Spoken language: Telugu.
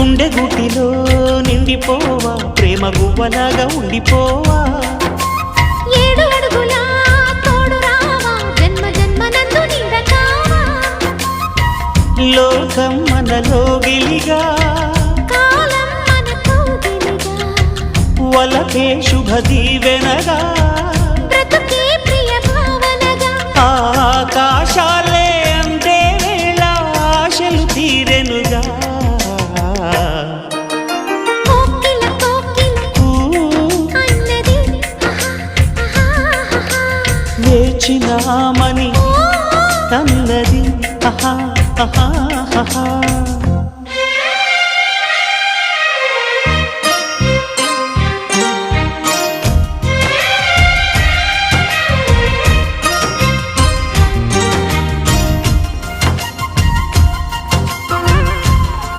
గుండె గుటిలో నిండిపోవా ప్రేమ గువ్వలాగా ఉండిపోవా 7 అడుగుల తోడు రావా జన్మ జన్మనందు నిండకావా లోకం మనలో గిలిగా కాలం మనతో గిలిగా వలకే శుభ దీవెనగా బ్రతుకే ప్రియ భావనగా ఆకాశాలే అందే వేళ ఆశలు తీరెనుగా కోకిల అన్నది వేచినామని అన్నది